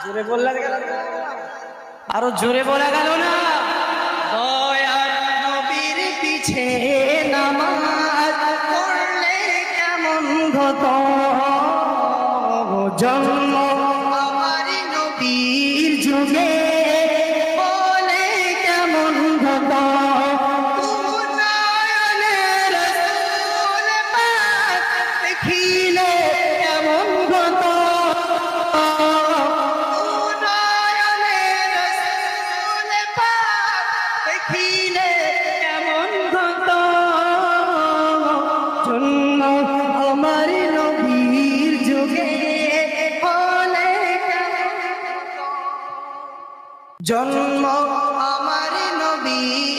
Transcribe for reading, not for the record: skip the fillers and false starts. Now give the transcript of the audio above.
জোরে বললে গেল না, আরো জোরে বলা গেল না। দয়ার নবীর পিছে নামাজ পড়লে কেমন হতো, জন্ম আমার নবীর যুগে বলে কেমন হতো। দেখিলে কেমন হতো, দেখিলে কেমন হতো, জন্ম আমার নবীর যুগে হলে জন্ম আমার নবীর